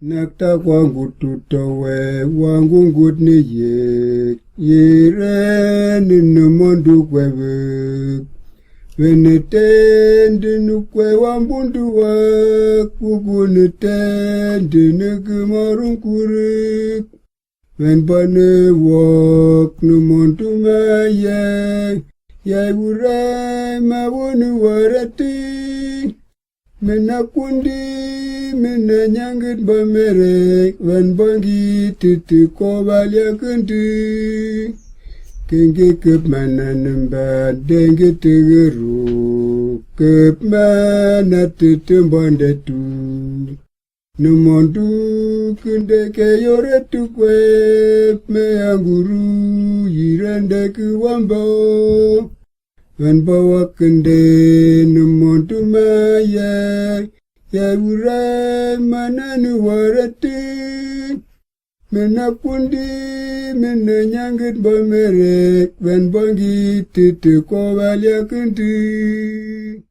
Nakta kwangu tutowe wangu ngud ni yire ninu mondu kwewe Venetende nukwe wambundu wa kukunetende nukumarun kurik Venbane wak numontu maye Yai urai mawunu warati Menakundi menanyangit bamerek Venbangi titi kobalya kendi Kenge kep mananamba denge tegeru Kep mana titembandatu Numondu kende keyoretu kwep Meanguru yirende kiwambo Venbawa kende numondu maya Ya urai mananu warati Menakundi menanyangit bamerek Venbangi titi kobalya kendi